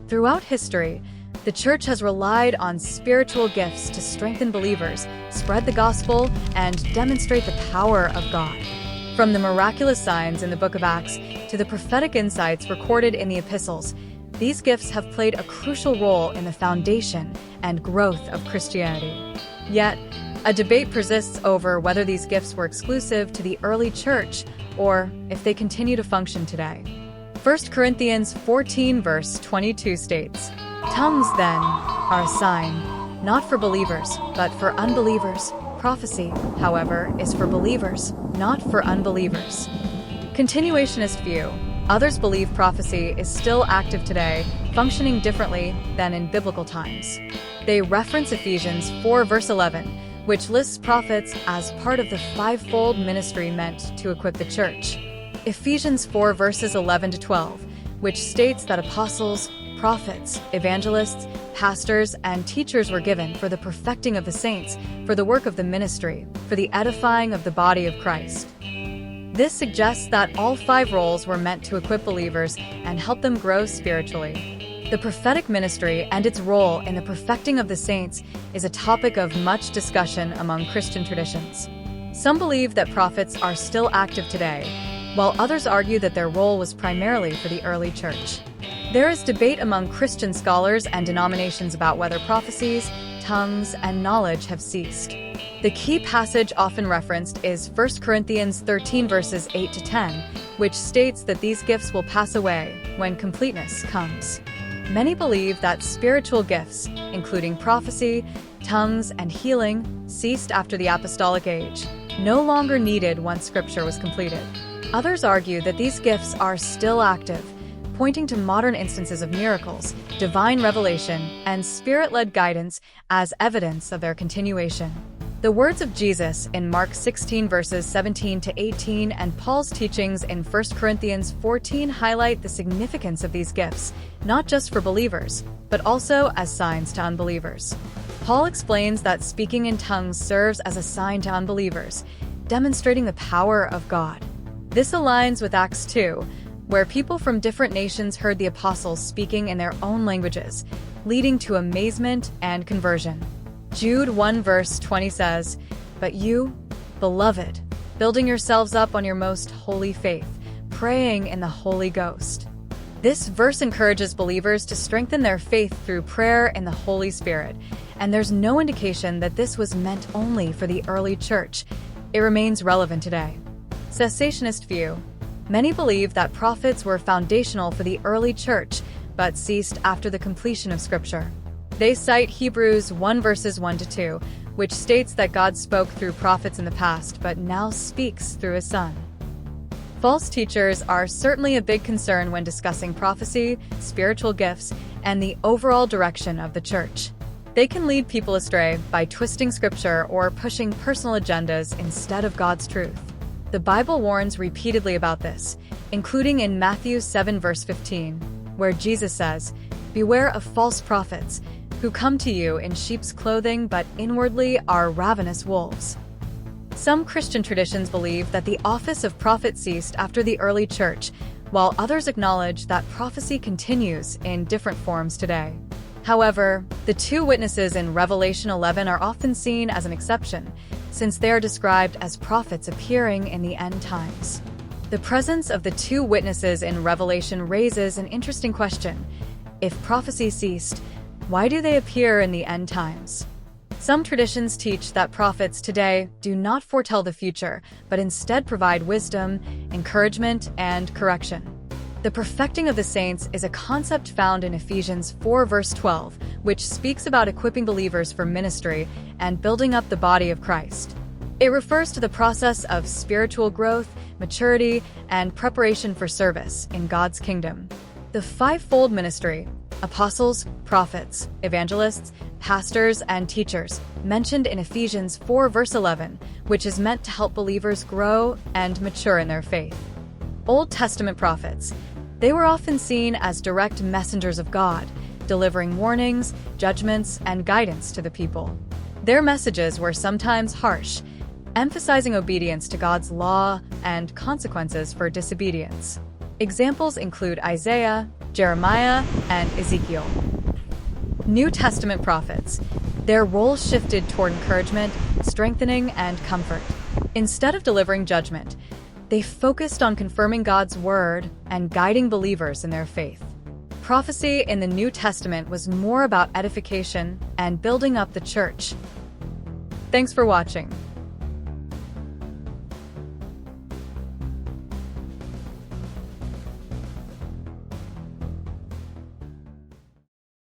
Throughout history, the church has relied on spiritual gifts to strengthen believers, spread the gospel, and demonstrate the power of God. From the miraculous signs in the book of Acts to the prophetic insights recorded in the epistles, these gifts have played a crucial role in the foundation and growth of Christianity. Yet, a debate persists over whether these gifts were exclusive to the early church or if they continue to function today. 1 Corinthians 14 verse 22 states, "Tongues, then, are a sign, not for believers, but for unbelievers. Prophecy, however, is for believers, not for unbelievers." Continuationist view. Others believe prophecy is still active today, functioning differently than in biblical times. They reference Ephesians 4 verse 11, which lists prophets as part of the fivefold ministry meant to equip the church. Ephesians 4 verses 11 to 12, which states that apostles, prophets, evangelists, pastors, and teachers were given for the perfecting of the saints, for the work of the ministry, for the edifying of the body of Christ. This suggests that all five roles were meant to equip believers and help them grow spiritually. The prophetic ministry and its role in the perfecting of the saints is a topic of much discussion among Christian traditions. Some believe that prophets are still active today, while others argue that their role was primarily for the early church. There is debate among Christian scholars and denominations about whether prophecies, tongues, and knowledge have ceased. The key passage often referenced is 1 Corinthians 13 verses 8 to 10, which states that these gifts will pass away when completeness comes. Many believe that spiritual gifts, including prophecy, tongues, and healing, ceased after the apostolic age, no longer needed once Scripture was completed. Others argue that these gifts are still active, pointing to modern instances of miracles, divine revelation, and spirit-led guidance as evidence of their continuation. The words of Jesus in Mark 16 verses 17 to 18 and Paul's teachings in 1 Corinthians 14 highlight the significance of these gifts, not just for believers, but also as signs to unbelievers. Paul explains that speaking in tongues serves as a sign to unbelievers, demonstrating the power of God. This aligns with Acts 2, where people from different nations heard the apostles speaking in their own languages, leading to amazement and conversion. Jude 1 verse 20 says, "But you, beloved, building yourselves up on your most holy faith, praying in the Holy Ghost." This verse encourages believers to strengthen their faith through prayer in the Holy Spirit, and there's no indication that this was meant only for the early church. It remains relevant today. Cessationist view. Many believe that prophets were foundational for the early church, but ceased after the completion of Scripture. They cite Hebrews 1 verses 1 to 2, which states that God spoke through prophets in the past, but now speaks through His Son. False teachers are certainly a big concern when discussing prophecy, spiritual gifts, and the overall direction of the church. They can lead people astray by twisting Scripture or pushing personal agendas instead of God's truth. The Bible warns repeatedly about this, including in Matthew 7 verse 15, where Jesus says, "Beware of false prophets, who come to you in sheep's clothing but inwardly are ravenous wolves." Some Christian traditions believe that the office of prophet ceased after the early church, while others acknowledge that prophecy continues in different forms today. However, the two witnesses in Revelation 11 are often seen as an exception, since they are described as prophets appearing in the end times. The presence of the two witnesses in Revelation raises an interesting question. If prophecy ceased, why do they appear in the end times? Some traditions teach that prophets today do not foretell the future, but instead provide wisdom, encouragement, and correction. The perfecting of the saints is a concept found in Ephesians 4 verse 12, which speaks about equipping believers for ministry and building up the body of Christ. It refers to the process of spiritual growth, maturity, and preparation for service in God's kingdom. The fivefold ministry, apostles, prophets, evangelists, pastors, and teachers, mentioned in Ephesians 4 verse 11, which is meant to help believers grow and mature in their faith. Old Testament prophets. They were often seen as direct messengers of God, delivering warnings, judgments, and guidance to the people. Their messages were sometimes harsh, emphasizing obedience to God's law and consequences for disobedience. Examples include Isaiah, Jeremiah, and Ezekiel. New Testament prophets. Their role shifted toward encouragement, strengthening, and comfort. Instead of delivering judgment, they focused on confirming God's word and guiding believers in their faith. Prophecy in the New Testament was more about edification and building up the church. Thanks for watching.